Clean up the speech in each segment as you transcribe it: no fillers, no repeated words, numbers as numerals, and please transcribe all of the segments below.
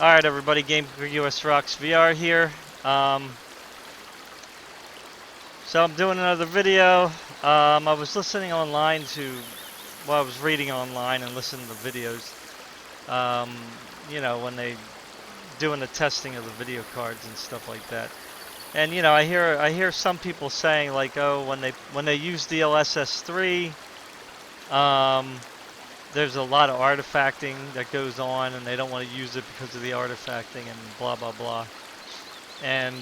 Alright everybody, Game US Rocks VR here. So I'm doing another video. I was listening online I was reading online and listening to videos. Um, when they doing the testing of the video cards and stuff like that. And I hear some people saying like, oh, when they use DLSS 3, there's a lot of artifacting that goes on, and they don't want to use it because of the artifacting and blah blah blah. And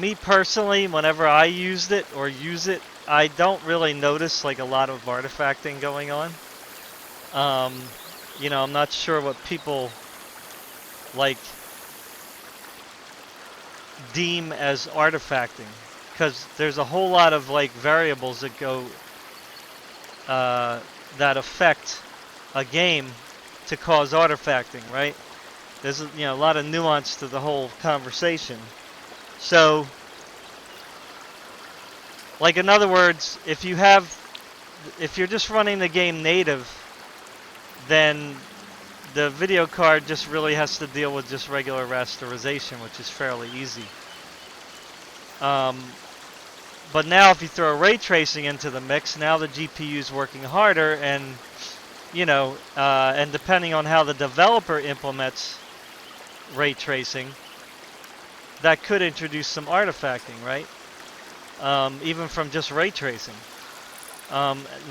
me personally, whenever I used it or use it, I don't really notice like a lot of artifacting going on. Um, I'm not sure what people like deem as artifacting, because there's a whole lot of like variables that go that affect a game to cause artifacting, right? There's a lot of nuance to the whole conversation. So, like in other words, if you're just running the game native, then the video card just really has to deal with just regular rasterization, which is fairly easy. But now if you throw ray tracing into the mix, now the GPU is working harder, and and depending on how the developer implements ray tracing, that could introduce some artifacting, right? Even from just ray tracing.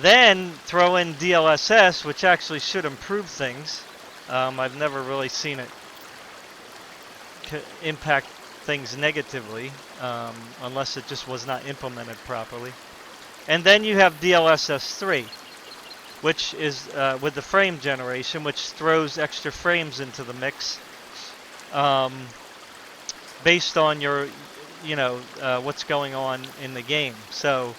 Then throw in DLSS, which actually should improve things. I've never really seen it impact things negatively, unless it just was not implemented properly. And then you have DLSS 3, which is with the frame generation, which throws extra frames into the mix, based on your, what's going on in the game. So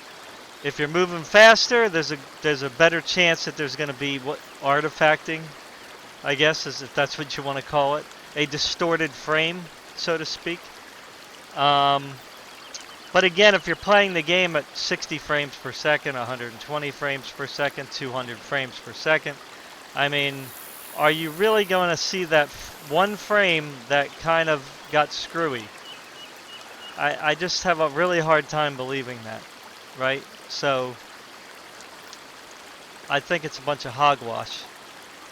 if you're moving faster, there's a better chance that there's going to be artifacting, I guess, if that's what you want to call it, a distorted frame, so to speak. But again, if you're playing the game at 60 frames per second, 120 frames per second, 200 frames per second, I mean, are you really going to see that one frame that kind of got screwy? I just have a really hard time believing that, right? So I think it's a bunch of hogwash.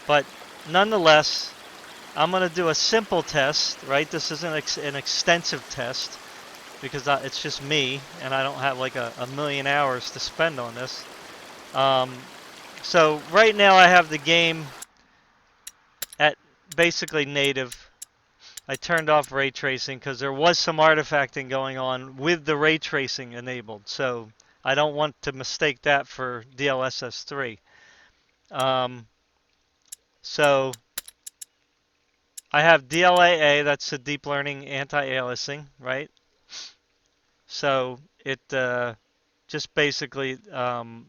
But nonetheless, I'm going to do a simple test, right? This isn't an extensive test, because it's just me, and I don't have like a million hours to spend on this. So right now I have the game at basically native. I turned off ray tracing because there was some artifacting going on with the ray tracing enabled. So I don't want to mistake that for DLSS 3. So I have DLAA, that's the deep learning anti-aliasing, right? So it just basically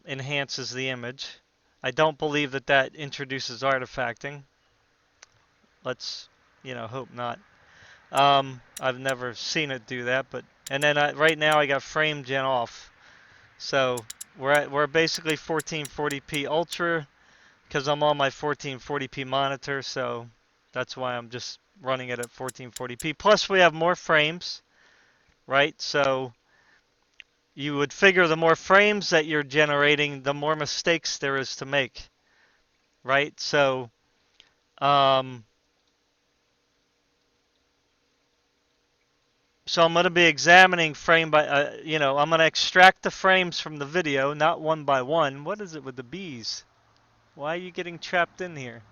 enhances the image. I don't believe that introduces artifacting. Let's, hope not. I've never seen it do that, and then right now I got frame gen off. So we're basically 1440p ultra, because I'm on my 1440p monitor, so that's why I'm just running it at 1440p. Plus we have more frames, right? So you would figure the more frames that you're generating, the more mistakes there is to make, right? So so I'm going to be examining frame by, I'm going to extract the frames from the video, not one by one. What is it with the bees? Why are you getting trapped in here?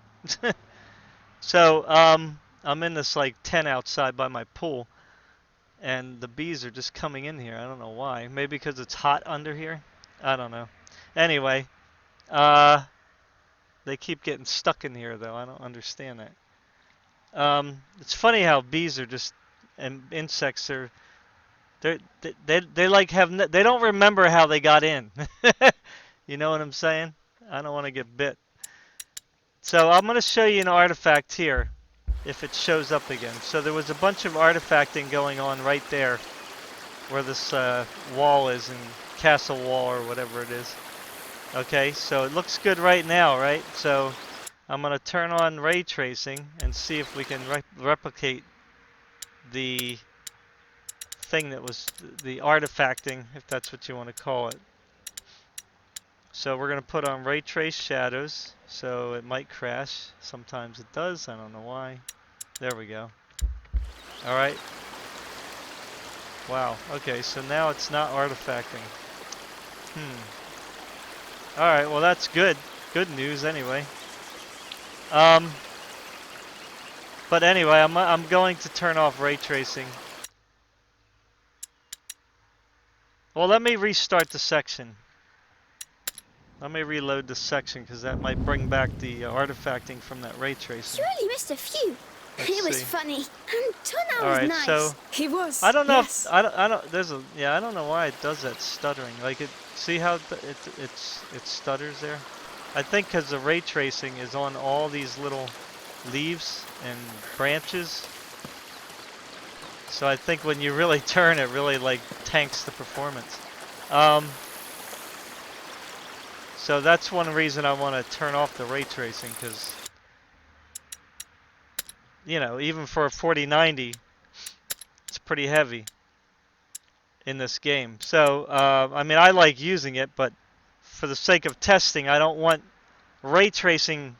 So, I'm in this like tent outside by my pool, and the bees are just coming in here. I don't know why. Maybe because it's hot under here? I don't know. Anyway, they keep getting stuck in here though. I don't understand that. It's funny how bees are just, and insects are, they like they don't remember how they got in. You know what I'm saying? I don't want to get bit. So I'm going to show you an artifact here, if it shows up again. So there was a bunch of artifacting going on right there, where this wall is, and castle wall or whatever it is. Okay, so it looks good right now, right? So I'm going to turn on ray tracing and see if we can replicate the thing that was the artifacting, if that's what you want to call it. So we're going to put on ray trace shadows, so it might crash. Sometimes it does, I don't know why. There we go. Alright. Wow, okay, so now it's not artifacting. Alright, well that's good. Good news anyway. But anyway, I'm going to turn off ray tracing. Well, let me restart the section. Let me reload the section because that might bring back the artifacting from that ray tracing. You really missed a few. It was funny. And Tuna was nice. So he was. I don't know. Yes. If, I don't. There's a. Yeah, I don't know why it does that stuttering. Like it. See how it stutters there? I think because the ray tracing is on all these little leaves and branches. So I think when you really turn, it really like tanks the performance. So that's one reason I want to turn off the ray tracing, because, you know, even for a 4090, it's pretty heavy in this game. So, I mean, I like using it, but for the sake of testing, I don't want ray tracing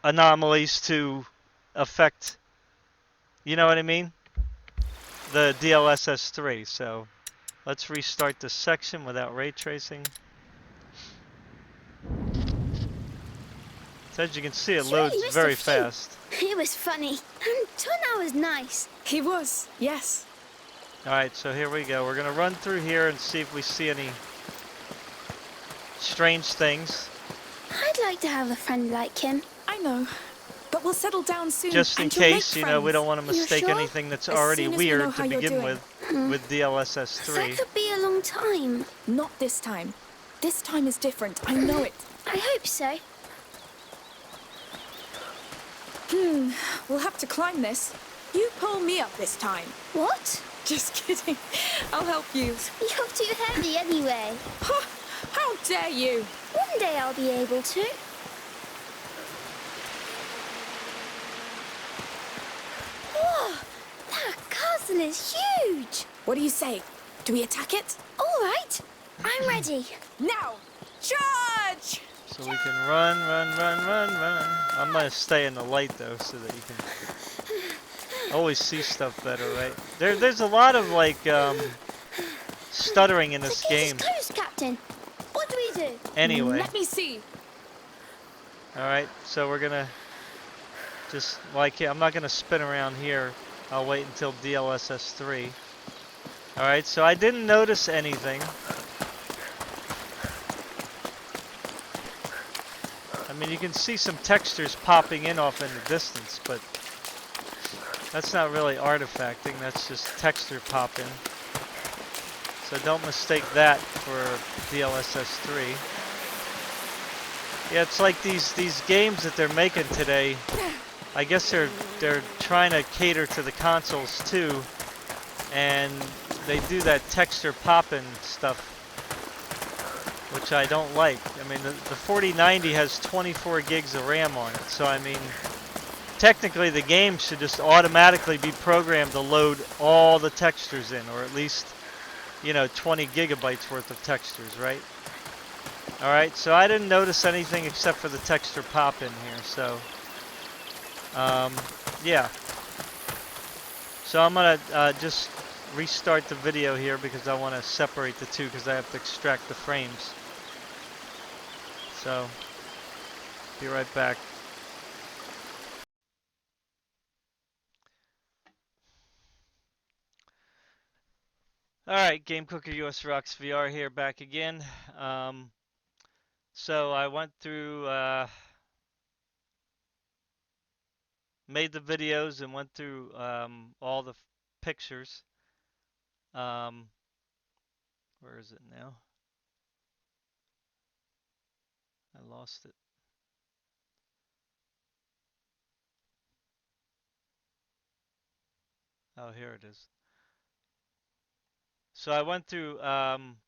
anomalies to affect, you know what I mean? The DLSS 3. So let's restart this section without ray tracing. So as you can see, it loads very fast. It was funny. And Tuna was nice. He was. Yes. Alright, so here we go. We're going to run through here and see if we see any strange things. I'd like to have a friend like him. I know. But we'll settle down soon. Just in case, you know, we don't want to mistake anything that's already weird to begin with DLSS 3. That could be a long time. Not this time. This time is different. I know it. I hope so. We'll have to climb this. You pull me up this time. What? Just kidding. I'll help you. You're too heavy anyway. How dare you? One day I'll be able to. Whoa! That castle is huge! What do you say? Do we attack it? All right. I'm ready. Now! Charge! So we can run. I'm going to stay in the light, though, so that you can always see stuff better, right? There's a lot of, like, stuttering in this game. Close, Captain. What do we do? Anyway. Let me see. Alright, so we're going to just, like, I'm not going to spin around here. I'll wait until DLSS 3. Alright, so I didn't notice anything. I mean, you can see some textures popping in off in the distance, but that's not really artifacting, that's just texture popping. So don't mistake that for DLSS 3. Yeah, it's like these games that they're making today, I guess they're trying to cater to the consoles too, and they do that texture popping stuff, which I don't like. I mean, the 4090 has 24 gigs of RAM on it, so I mean, technically the game should just automatically be programmed to load all the textures in, or at least, you know, 20 gigabytes worth of textures, right? Alright, so I didn't notice anything except for the texture pop in here, so, yeah. So I'm going to just restart the video here because I want to separate the two because I have to extract the frames. So, be right back. Alright, Game Cooker US Rocks VR here, back again. So I went through, made the videos and went through all the pictures. Where is it now? I lost it. Oh, here it is. So I went through,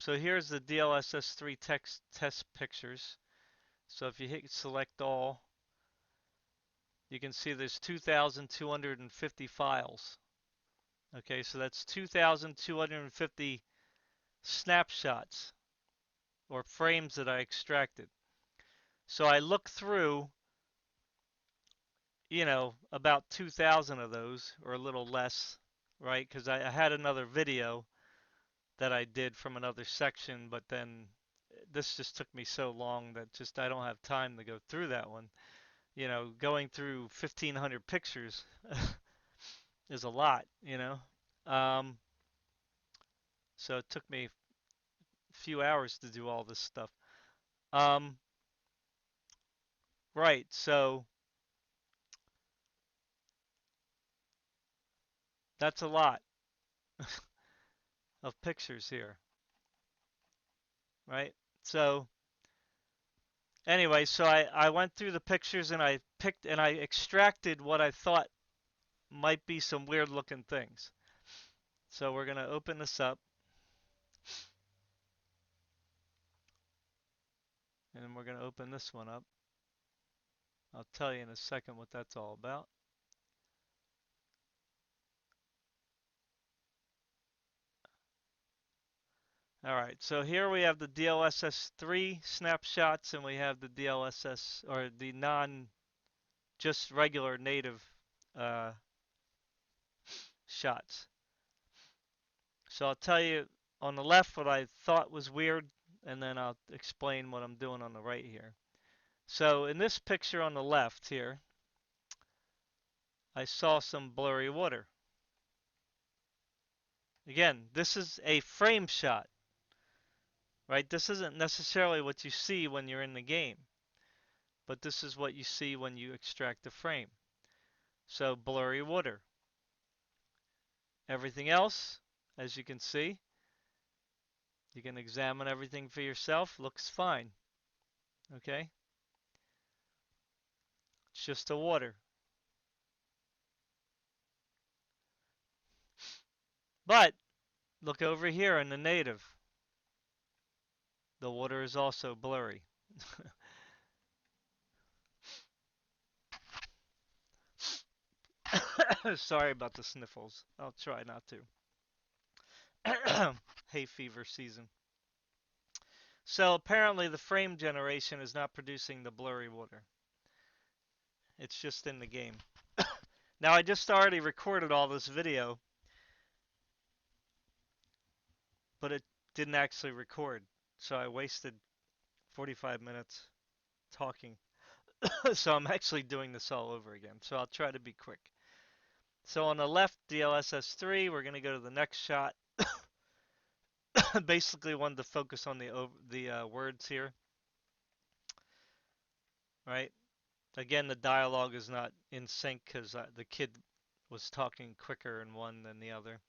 so here's the DLSS 3 test pictures. So if you hit select all, you can see there's 2,250 files. Okay, so that's 2,250 snapshots or frames that I extracted. So I looked through, about 2,000 of those or a little less, right? Because I had another video that I did from another section, but then this just took me so long that just I don't have time to go through that one. Going through 1,500 pictures is a lot, Um, so it took me a few hours to do all this stuff. Um, right, so that's a lot of pictures here, right? So anyway, so I went through the pictures and I picked and I extracted what I thought might be some weird looking things. So we're going to open this up and we're going to open this one up. I'll tell you in a second what that's all about. All right, so here we have the DLSS 3 snapshots and we have the DLSS or the non just regular native uh, shots. So I'll tell you on the left what I thought was weird and then I'll explain what I'm doing on the right here. So in this picture on the left here, I saw some blurry water. Again, this is a frame shot, right? This isn't necessarily what you see when you're in the game, but this is what you see when you extract the frame. So blurry water. Everything else, as you can see, you can examine everything for yourself, looks fine, okay? It's just the water. But look over here in the native. The water is also blurry. Sorry about the sniffles. I'll try not to. Hay fever season. So apparently the frame generation is not producing the blurry water. It's just in the game. Now I just already recorded all this video, but it didn't actually record. So I wasted 45 minutes talking. So I'm actually doing this all over again. So I'll try to be quick. So on the left, DLSS 3, we're going to go to the next shot. Basically wanted to focus on the words here, right? Again, the dialogue is not in sync because the kid was talking quicker in one than the other.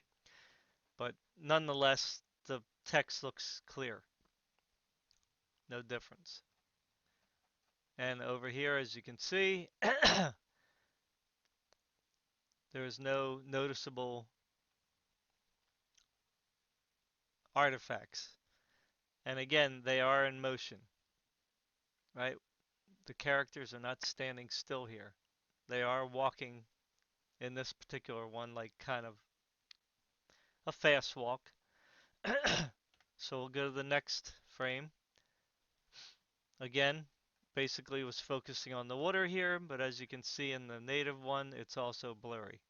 But nonetheless, the text looks clear. No difference. And over here, as you can see, there is no noticeable artifacts. And again, they are in motion, right? The characters are not standing still here. They are walking in this particular one like kind of a fast walk. So we'll go to the next frame. Again, basically was focusing on the water here, but as you can see in the native one, it's also blurry.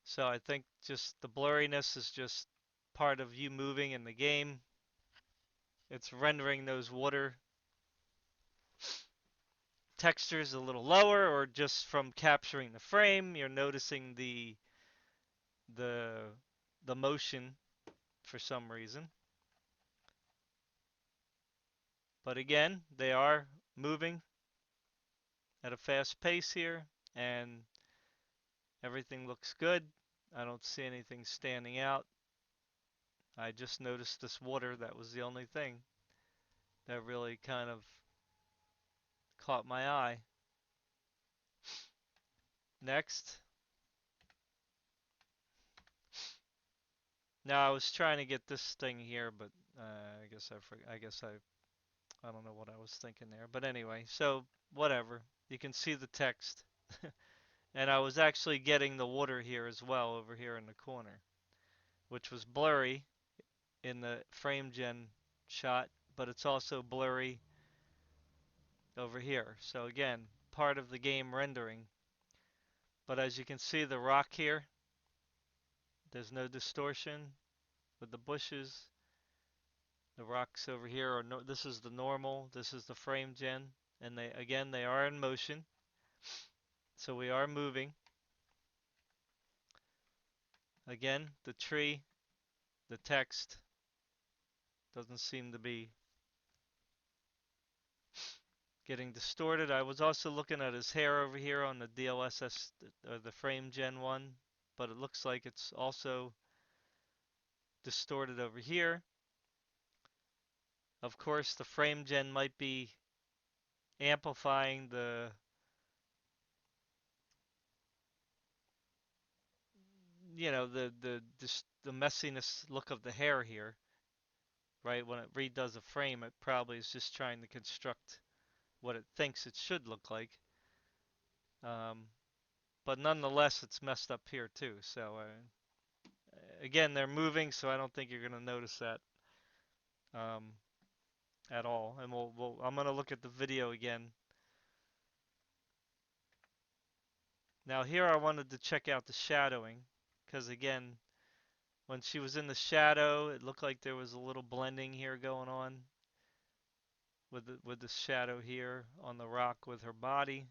So I think just the blurriness is just part of you moving in the game. It's rendering those water textures a little lower, or just from capturing the frame, you're noticing the the motion for some reason. But again, they are moving at a fast pace here, and everything looks good. I don't see anything standing out. I just noticed this water. That was the only thing that really kind of caught my eye. Next. Now I was trying to get this thing here, but I guess I don't know what I was thinking there. But anyway, so whatever. You can see the text. And I was actually getting the water here as well over here in the corner, which was blurry in the frame gen shot, but it's also blurry over here. So again, part of the game rendering. But as you can see, the rock here, there's no distortion with the bushes. The rocks over here are no, this is the normal, this is the frame gen, and they are in motion. So we are moving. Again, the tree, the text doesn't seem to be getting distorted. I was also looking at his hair over here on the DLSS or the frame gen one, but it looks like it's also distorted over here. Of course, the frame gen might be amplifying the messiness look of the hair here, right? When it redoes a frame, it probably is just trying to construct what it thinks it should look like. Um, but nonetheless, it's messed up here too. So again, they're moving, so I don't think you're gonna notice that um, at all. And I'm gonna look at the video again. Now here I wanted to check out the shadowing, because again, when she was in the shadow, it looked like there was a little blending here going on with the shadow here on the rock with her body.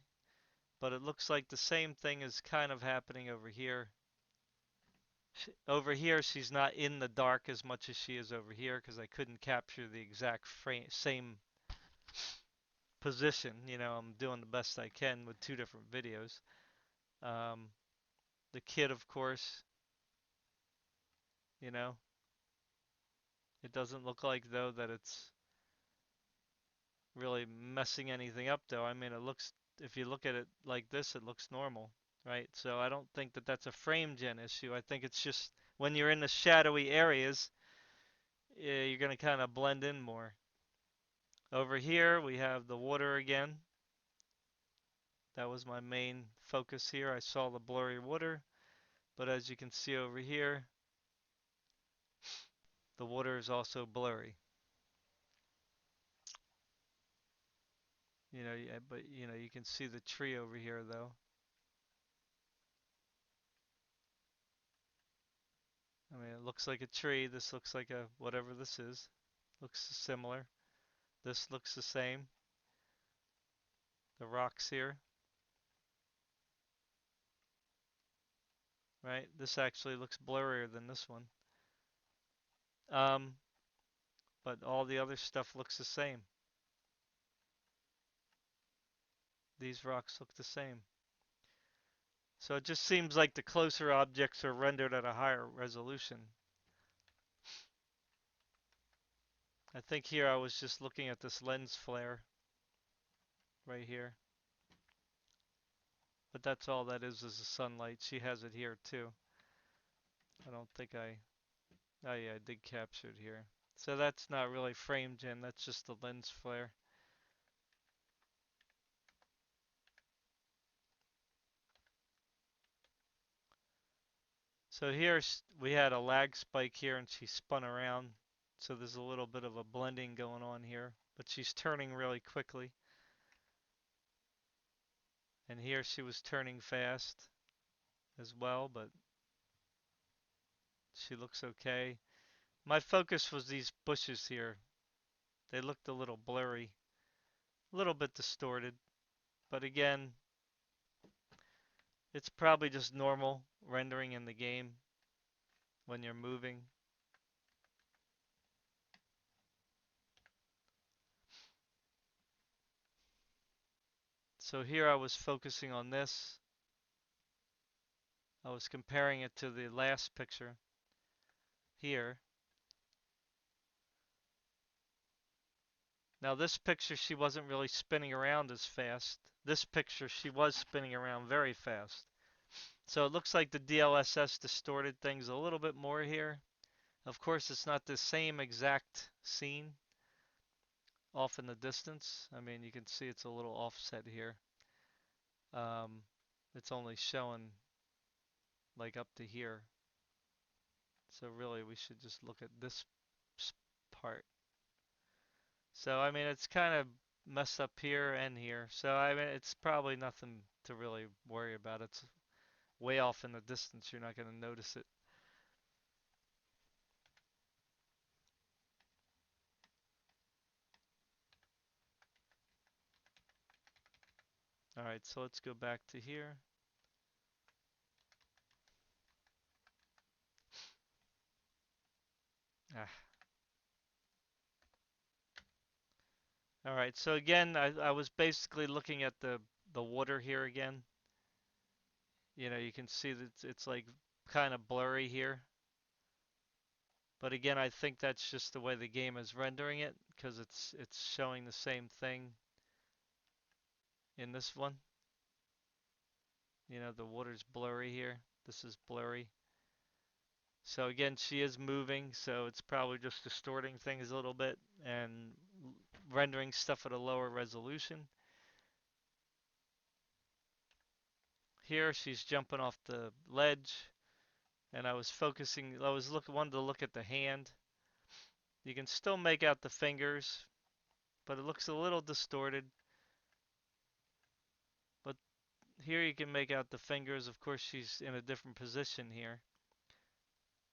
But it looks like the same thing is kind of happening over here. Over here, she's not in the dark as much as she is over here because I couldn't capture the exact same position. I'm doing the best I can with two different videos. Um, the kid, of course, you know, it doesn't look like though that it's really messing anything up though. I mean, it looks, if you look at it like this, it looks normal, right? So I don't think that that's a frame gen issue. I think it's just when you're in the shadowy areas, you're going to kind of blend in more. Over here, we have the water again. That was my main focus here. I saw the blurry water, but as you can see over here, the water is also blurry. Yeah, but you can see the tree over here though. I mean, it looks like a tree. This looks like a whatever this is. Looks similar. This looks the same. The rocks here, right? This actually looks blurrier than this one. Um, but all the other stuff looks the same. These rocks look the same. So it just seems like the closer objects are rendered at a higher resolution. I think here I was just looking at this lens flare right here. But that's all that is the sunlight. She has it here too. I don't think oh yeah, I did capture it here. So that's not really frame gen, that's just the lens flare. So here we had a lag spike here and she spun around. So there's a little bit of a blending going on here, but she's turning really quickly. And here she was turning fast as well, but she looks okay. My focus was these bushes here. They looked a little blurry, a little bit distorted, but again, it's probably just normal rendering in the game when you're moving. So here I was focusing on this. I was comparing it to the last picture here. Now this picture she wasn't really spinning around as fast. This picture she was spinning around very fast. So it looks like the DLSS distorted things a little bit more here. Of course it's not the same exact scene off in the distance. I mean you can see it's a little offset here. Um, it's only showing like up to here. So really we should just look at this part. So I mean it's kind of messed up here and here. So I mean it's probably nothing to really worry about. It's way off in the distance. You're not going to notice it. All right, so let's go back to here. Ah. All right, so again, I was basically looking at the water here again. You know, you can see that it's like kind of blurry here. But again, I think that's just the way the game is rendering it because it's showing the same thing in this one. You know, the water's blurry here. This is blurry. So again, she is moving, so it's probably just distorting things a little bit and rendering stuff at a lower resolution. Here she's jumping off the ledge, and I was focusing, wanted to look at the hand. You can still make out the fingers, but it looks a little distorted. But here you can make out the fingers. Of course, she's in a different position here.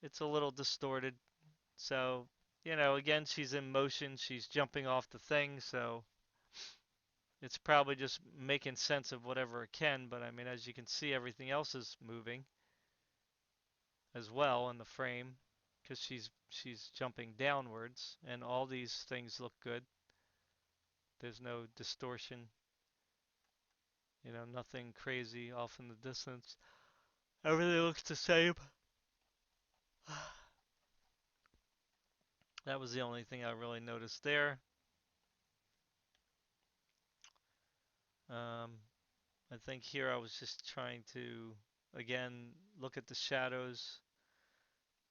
It's a little distorted. So, you know, again, she's in motion. She's jumping off the thing, so it's probably just making sense of whatever it can. But I mean, as you can see, everything else is moving as well in the frame because she's jumping downwards, and all these things look good. There's no distortion, you know, nothing crazy off in the distance. Everything looks the same. That was the only thing I really noticed there. Um, I think here I was just trying to, again, look at the shadows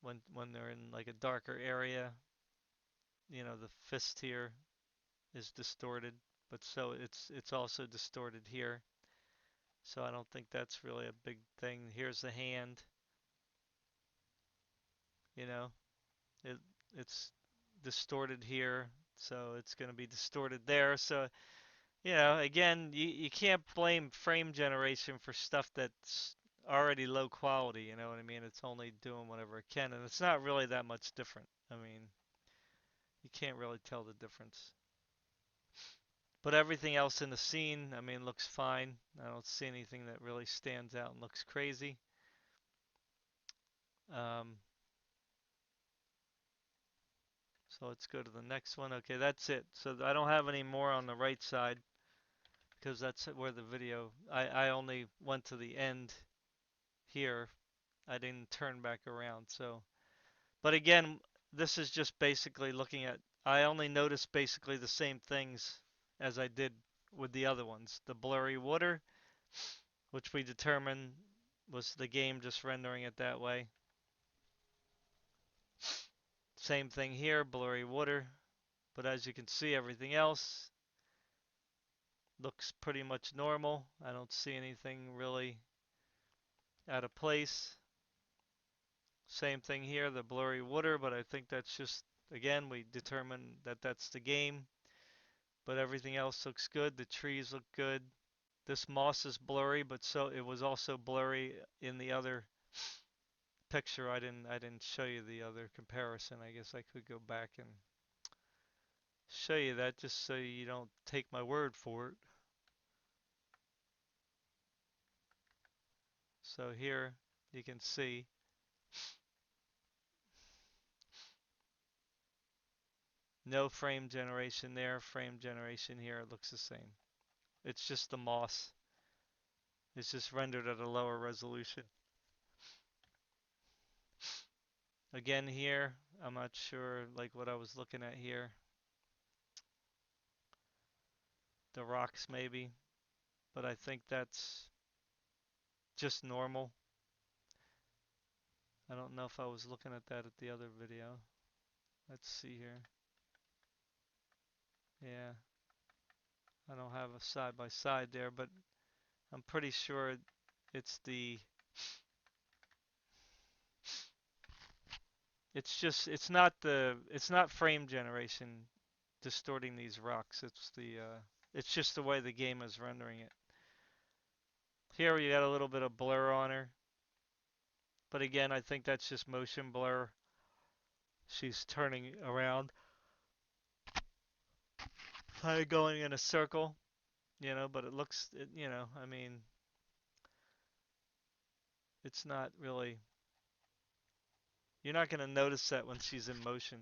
when they're in like a darker area. You know, the fist here is distorted, but so it's also distorted here. So I don't think that's really a big thing. Here's the hand, you know, it it's distorted here, so it's going to be distorted there. So, you know, again, you can't blame frame generation for stuff that's already low quality, you know what I mean? It's only doing whatever it can, and it's not really that much different. I mean, you can't really tell the difference. But everything else in the scene, I mean, looks fine. I don't see anything that really stands out and looks crazy. Um, so let's go to the next one. Okay, that's it. So I don't have any more on the right side because that's where the video, I only went to the end here. I didn't turn back around. So, but again, this is just basically looking at, I only noticed basically the same things as I did with the other ones. The blurry water, which we determined was the game just rendering it that way. Same thing here, blurry water. But as you can see, everything else looks pretty much normal. I don't see anything really out of place. Same thing here, the blurry water, but I think that's just, again, we determined that that's the game. But everything else looks good. The trees look good. This moss is blurry, but so it was also blurry in the other picture. I didn't show you the other comparison. I guess I could go back and show you that just so you don't take my word for it. So here you can see no frame generation there, frame generation here. It looks the same. It's just the moss. It's just rendered at a lower resolution. Again here, I'm not sure like what I was looking at here. The rocks maybe, but I think that's just normal. I don't know if I was looking at that at the other video. Let's see here. Yeah, I don't have a side by side there, but I'm pretty sure it's it's not frame generation distorting these rocks. It's just the way the game is rendering it. Here we got a little bit of blur on her. But again, I think that's just motion blur. She's turning around, kind of going in a circle, but I mean, it's not really, you're not going to notice that when she's in motion.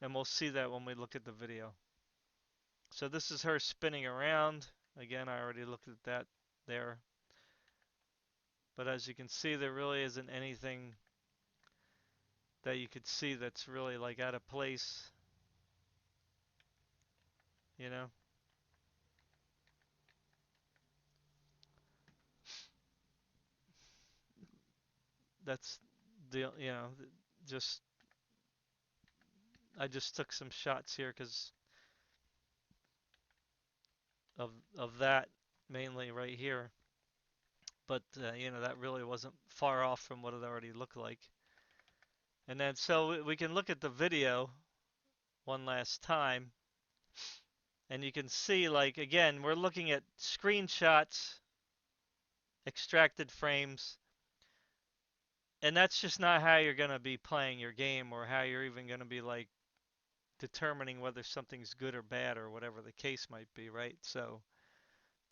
And we'll see that when we look at the video. So this is her spinning around. Again, I already looked at that there. But as you can see, there really isn't anything that you could see that's really like out of place, you know? That's just, I just took some shots here because of that, mainly right here. But, that really wasn't far off from what it already looked like. And then, so we can look at the video one last time. And you can see, like, again, we're looking at screenshots, extracted frames, and that's just not how you're going to be playing your game or how you're even going to be, like, determining whether something's good or bad or whatever the case might be, right?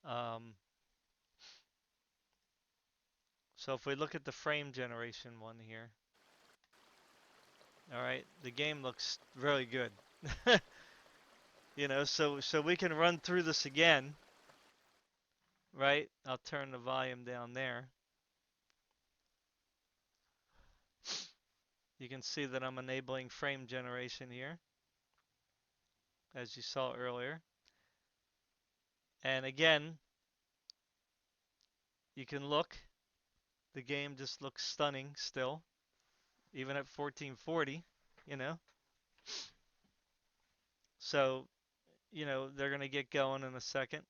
Um, so if we look at the frame generation one here, all right, the game looks really good. So we can run through this again, right? I'll turn the volume down there. You can see that I'm enabling frame generation here, as you saw earlier. And again, you can look, the game just looks stunning still, even at 1440, you know. So, they're going to get going in a second.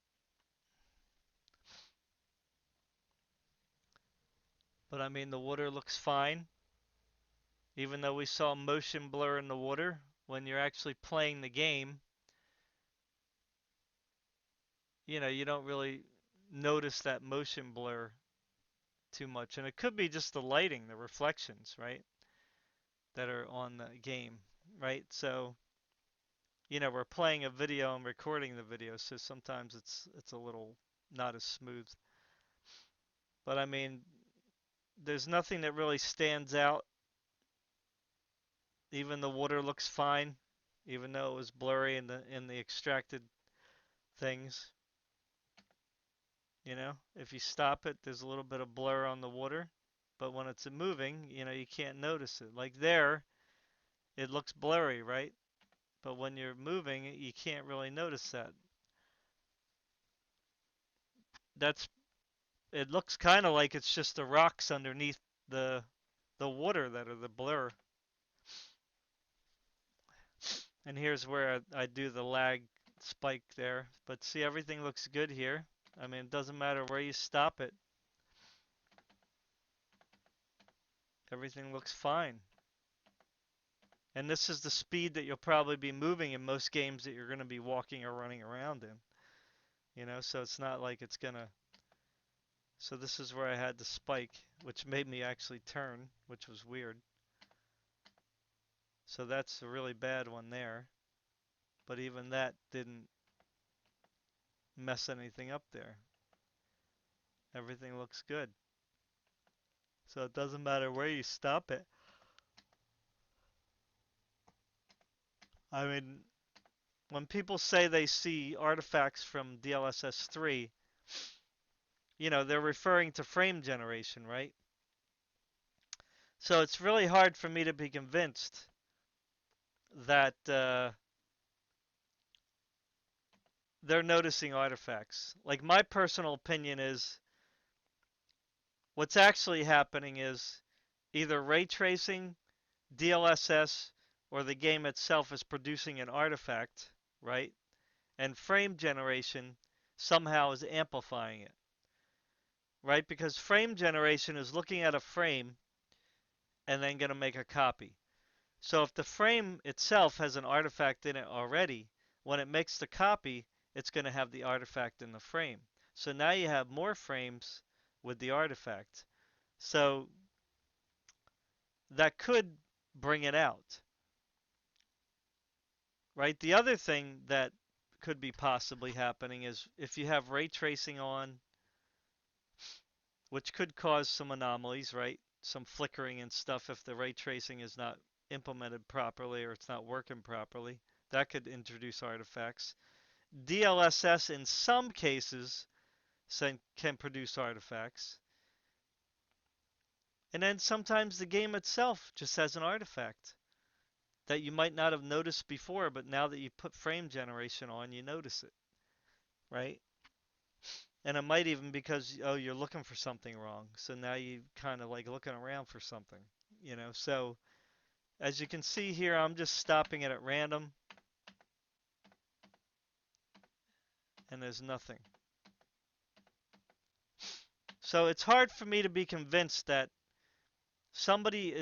But I mean, the water looks fine. Even though we saw motion blur in the water, when you're actually playing the game, you don't really notice that motion blur too much. And it could be just the lighting, the reflections, right, that are on the game, right? So, we're playing a video and recording the video, so sometimes it's a little not as smooth. But I mean, there's nothing that really stands out. Even the water looks fine, even though it was blurry in the extracted things. If you stop it, there's a little bit of blur on the water, but when it's moving, you can't notice it. Like there, it looks blurry, right? But when you're moving, you can't really notice that. That's It looks kind of like it's just the rocks underneath the the water that are the blur. And here's where I do the lag spike there. But see, everything looks good here. I mean, it doesn't matter where you stop it. Everything looks fine. And this is the speed that you'll probably be moving in most games that you're going to be walking or running around in. So it's not like it's going to... So this is where I had the spike, which made me actually turn, which was weird. So that's a really bad one there. But even that didn't mess anything up there. Everything looks good. So it doesn't matter where you stop it. I mean, when people say they see artifacts from DLSS 3, they're referring to frame generation, right? So it's really hard for me to be convinced that they're noticing artifacts. Like, my personal opinion is what's actually happening is either ray tracing, DLSS, or the game itself is producing an artifact, right? And frame generation somehow is amplifying it, right? Because frame generation is looking at a frame and then going to make a copy. So if the frame itself has an artifact in it already, when it makes the copy, it's going to have the artifact in the frame. So now you have more frames with the artifact. So that could bring it out, right? The other thing that could be possibly happening is if you have ray tracing on, which could cause some anomalies, right? Some flickering and stuff if the ray tracing is not implemented properly or it's not working properly. That could introduce artifacts. DLSS in some cases can produce artifacts. And then sometimes the game itself just has an artifact that you might not have noticed before, but now that you put frame generation on, you notice it, right? And it might even because, oh, you're looking for something wrong. So now you kind of like looking around for something, you know? So as you can see here, I'm just stopping it at random and there's nothing. So it's hard for me to be convinced that somebody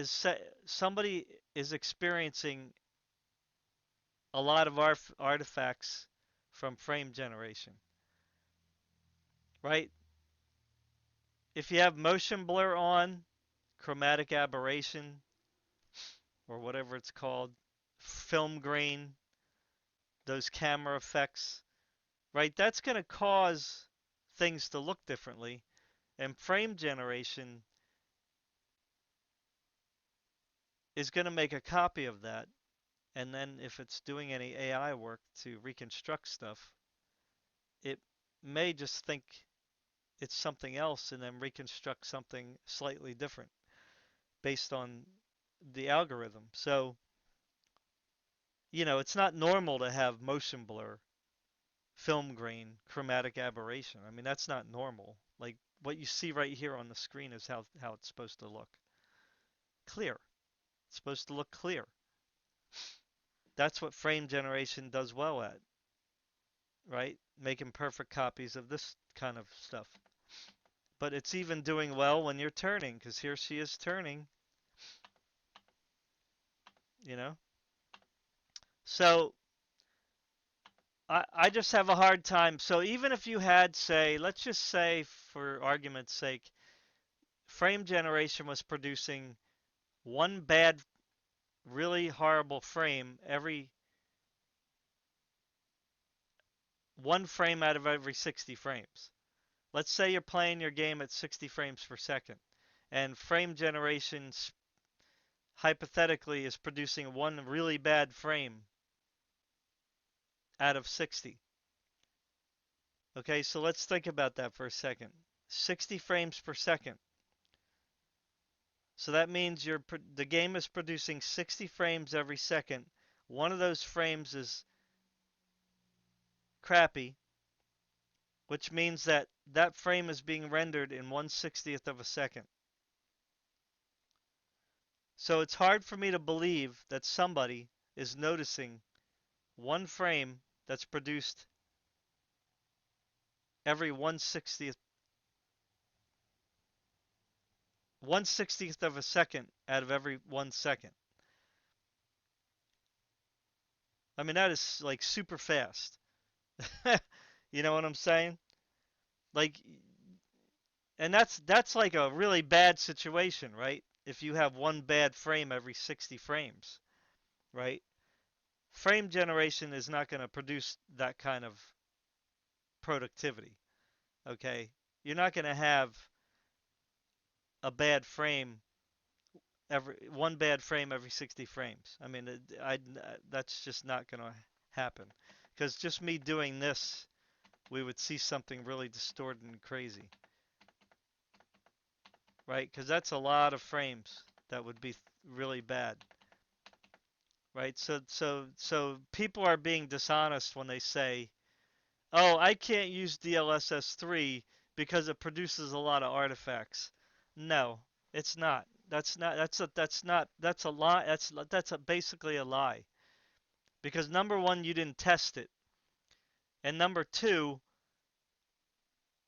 is experiencing a lot of artifacts from frame generation, right? If you have motion blur on, chromatic aberration, or whatever it's called, film grain, those camera effects, right? That's going to cause things to look differently. And frame generation is going to make a copy of that. And then if it's doing any AI work to reconstruct stuff, it may just think it's something else and then reconstruct something slightly different based on the algorithm. So, you know, it's not normal to have motion blur, film grain, chromatic aberration. I mean, that's not normal. Like what you see right here on the screen is how it's supposed to look. Clear. It's supposed to look clear. That's what frame generation does well at, right? Making perfect copies of this kind of stuff. But it's even doing well when you're turning, because here she is turning, you know? So I just have a hard time. So even if you had, say, let's just say for argument's sake, frame generation was producing one bad, really horrible frame every one frame out of every 60 frames. Let's say you're playing your game at 60 frames per second, and frame generation hypothetically is producing one really bad frame out of 60. Okay, so let's think about that for a second. 60 frames per second. So that means the game is producing 60 frames every second. One of those frames is crappy, which means that that frame is being rendered in 1/60th of a second. So it's hard for me to believe that somebody is noticing one frame that's produced every 1/60th of a second out of every 1 second. I mean, that is like super fast. You know what I'm saying? Like, and that's like a really bad situation, right? If you have one bad frame every 60 frames, right? Frame generation is not going to produce that kind of productivity, okay? You're not going to have a bad frame every one bad frame every 60 frames. I mean, that's just not going to happen. Because just me doing this, we would see something really distorted and crazy, right? Because that's a lot of frames that would be really bad, right? So people are being dishonest when they say, "Oh, I can't use DLSS 3 because it produces a lot of artifacts." No, it's not. That's not. That's not. That's a lie. Basically a lie. Because number one, you didn't test it, and number two,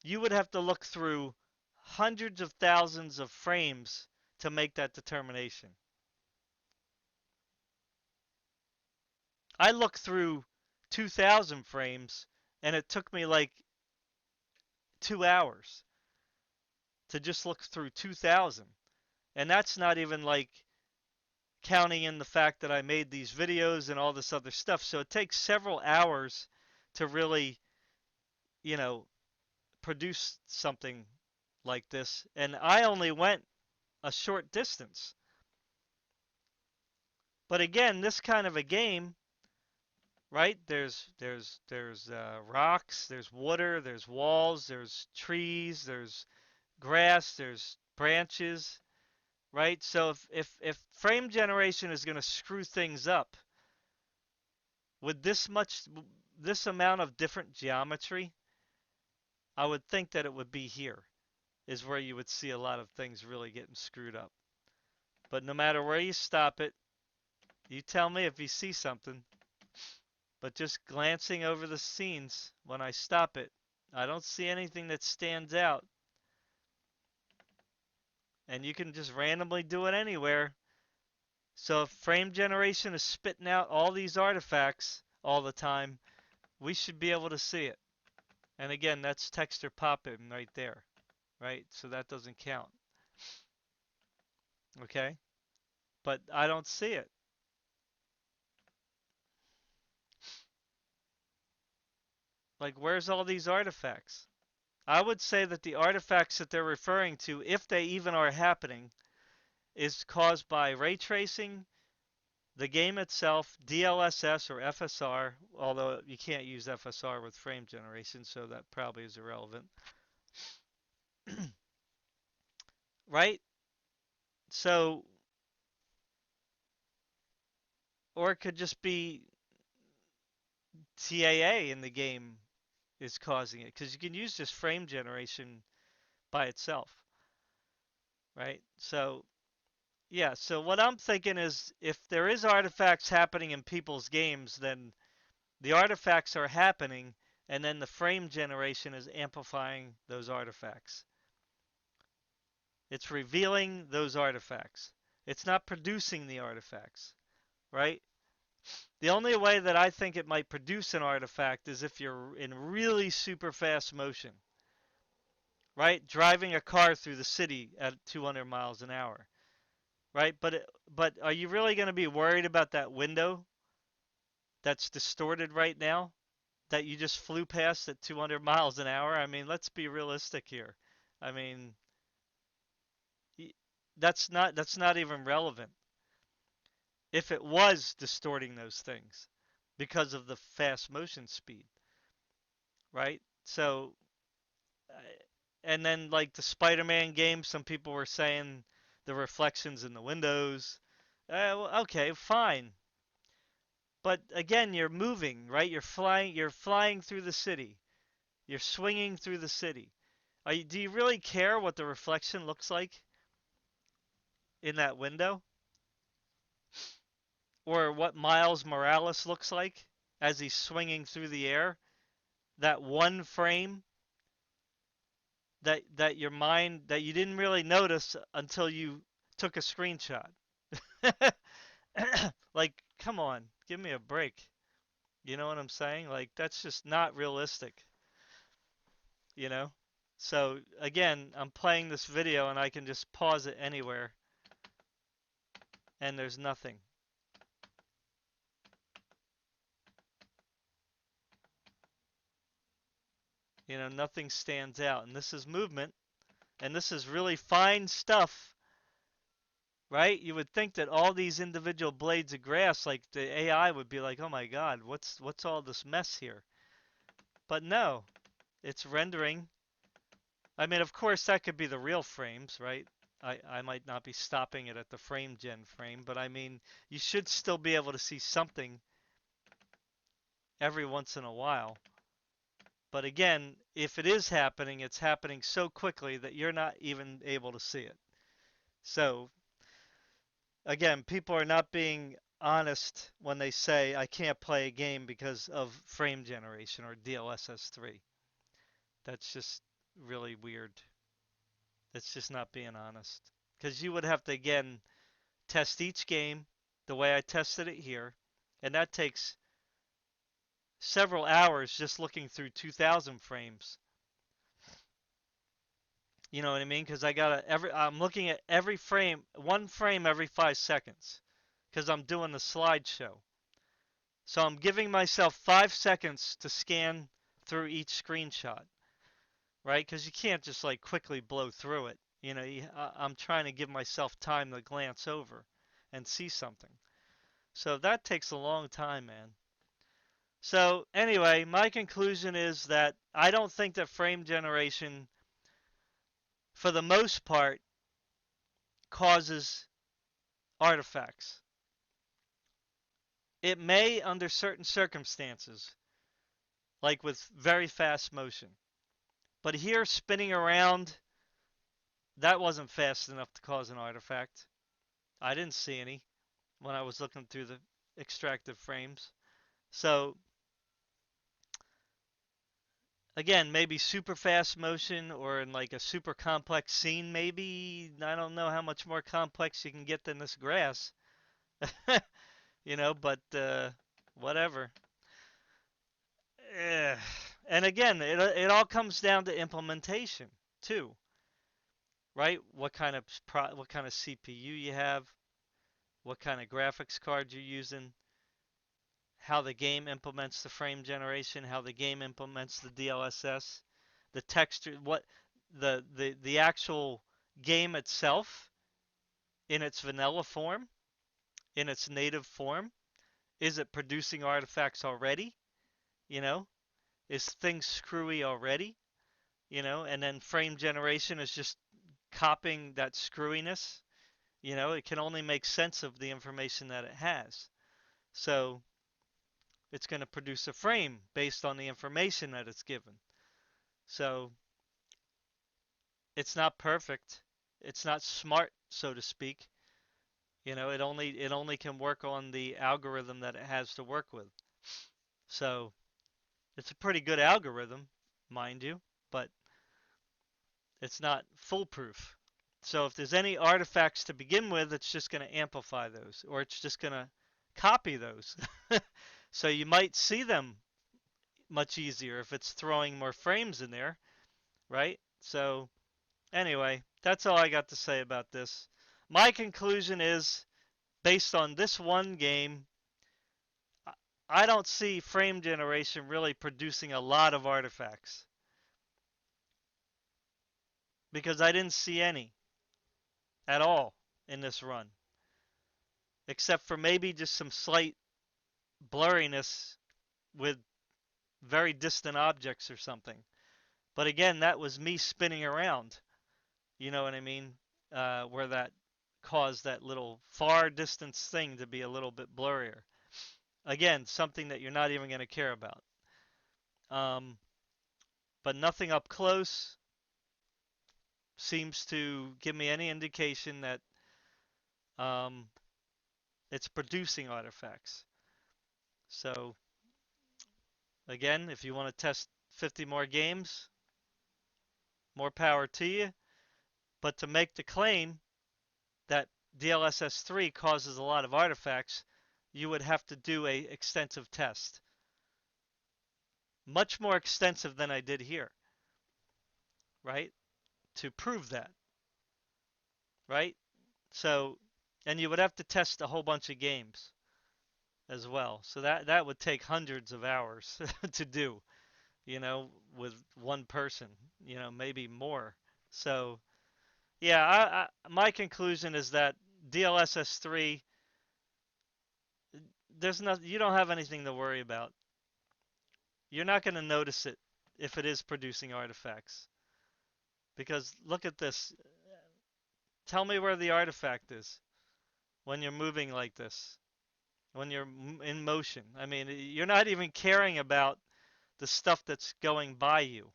you would have to look through hundreds of thousands of frames to make that determination. I looked through 2,000 frames and it took me like 2 hours to just look through 2,000. And that's not even like counting in the fact that I made these videos and all this other stuff. So it takes several hours to really, you know, produce something like this. And I only went a short distance. But again, this kind of a game, right? There's rocks, there's water, there's walls, there's trees, there's grass, there's branches, right? So if frame generation is going to screw things up with this amount of different geometry, I would think that it would be here is where you would see a lot of things really getting screwed up. But no matter where you stop it, you tell me if you see something. But just glancing over the scenes when I stop it, I don't see anything that stands out. And you can just randomly do it anywhere. So if frame generation is spitting out all these artifacts all the time, we should be able to see it. And again, that's texture pop-in right there, right? So that doesn't count. Okay? But I don't see it. Like, where's all these artifacts? I would say that the artifacts that they're referring to, if they even are happening, is caused by ray tracing, the game itself, DLSS or FSR, although you can't use FSR with frame generation, so that probably is irrelevant. Right? So, or it could just be TAA in the game is causing it, because you can use just frame generation by itself, right? So, yeah, so what I'm thinking is if there is artifacts happening in people's games, then the artifacts are happening, and then the frame generation is amplifying those artifacts. It's revealing those artifacts. It's not producing the artifacts, right? The only way that I think it might produce an artifact is if you're in really super fast motion, right? Driving a car through the city at 200 miles an hour, right? But are you really going to be worried about that window that's distorted right now that you just flew past at 200 miles an hour? I mean, let's be realistic here. I mean, that's not even relevant. If it was distorting those things because of the fast motion speed, right? So, uh, and then like the Spider-Man game, some people were saying the reflections in the windows. Well, okay, fine. But again, you're moving, right? You're flying through the city. You're swinging through the city. Do you really care what the reflection looks like in that window? Or what Miles Morales looks like as he's swinging through the air? That one frame that your mind that you didn't really notice until you took a screenshot. Like, come on, give me a break. You know what I'm saying? Like, that's just not realistic, you know? So, again, I'm playing this video and I can just pause it anywhere and there's nothing. You know, nothing stands out. And this is movement and this is really fine stuff, right? You would think that all these individual blades of grass, like the AI would be like, "Oh my God, what's all this mess here?" But no, it's rendering. I mean, of course, that could be the real frames, right? I might not be stopping it at the frame gen frame, but I mean, you should still be able to see something every once in a while. But again, if it is happening, it's happening so quickly that you're not even able to see it. So again, people are not being honest when they say I can't play a game because of frame generation or DLSS 3. That's just really weird. It's just not being honest. Because you would have to, again, test each game the way I tested it here. And that takes several hours just looking through 2,000 frames. You know what I mean? Because I'm looking at every frame, one frame every 5 seconds, because I'm doing the slideshow. So I'm giving myself 5 seconds to scan through each screenshot, right? Because you can't just like quickly blow through it. You know, I'm trying to give myself time to glance over and see something. So that takes a long time, man. So anyway, my conclusion is that I don't think that frame generation, for the most part, causes artifacts. It may under certain circumstances, like with very fast motion. But here, spinning around, that wasn't fast enough to cause an artifact. I didn't see any when I was looking through the extracted frames. So, again, maybe super fast motion or in like a super complex scene, maybe. I don't know how much more complex you can get than this grass. But whatever. Eh. And again, it all comes down to implementation too, right? What kind of CPU you have, what kind of graphics card you're using, how the game implements the frame generation, how the game implements the DLSS, the texture, what the actual game itself in its vanilla form, in its native form. Is it producing artifacts already? You know, is things screwy already? And then frame generation is just copying that screwiness. It can only make sense of the information that it has. So it's going to produce a frame based on the information that it's given. So it's not perfect. It's not smart, so to speak. It only can work on the algorithm that it has to work with. So it's a pretty good algorithm, mind you, but it's not foolproof. So if there's any artifacts to begin with, it's just going to amplify those, or it's just going to copy those. So you might see them much easier if it's throwing more frames in there, right? So anyway, that's all I got to say about this. My conclusion is, based on this one game, I don't see frame generation really producing a lot of artifacts because I didn't see any at all in this run, except for maybe just some slight blurriness with very distant objects or something. But again, that was me spinning around. You know what I mean? Where that caused that little far distance thing to be a little bit blurrier. Again, something that you're not even going to care about. Um, but nothing up close seems to give me any indication that um, it's producing artifacts. So again, if you want to test 50 more games, more power to you. But to make the claim that DLSS 3 causes a lot of artifacts, you would have to do a extensive test. Much more extensive than I did here, right? To prove that, right? So, and you would have to test a whole bunch of games as well. So that would take hundreds of hours to do, with one person, maybe more. So, yeah, my conclusion is that DLSS 3, there's not you don't have anything to worry about. You're not going to notice it if it is producing artifacts. Because look at this. Tell me where the artifact is when you're moving like this, when you're in motion. I mean, you're not even caring about the stuff that's going by you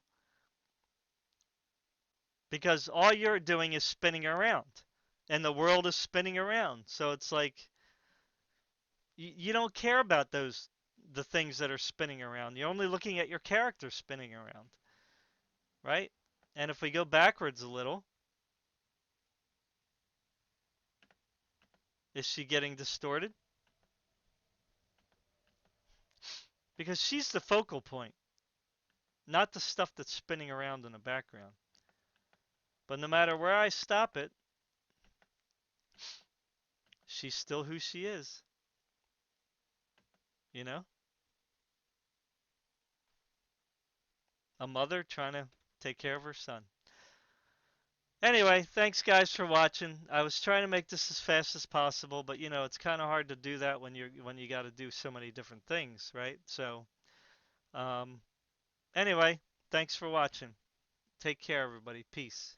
because all you're doing is spinning around and the world is spinning around. So it's like you don't care about the things that are spinning around. You're only looking at your character spinning around, right? And if we go backwards a little, is she getting distorted? Because she's the focal point, not the stuff that's spinning around in the background. But no matter where I stop it, she's still who she is, you know? A mother trying to take care of her son. Anyway, thanks guys for watching. I was trying to make this as fast as possible, but you know, it's kind of hard to do that when you got to do so many different things, right? So, um, anyway, thanks for watching. Take care, everybody. Peace.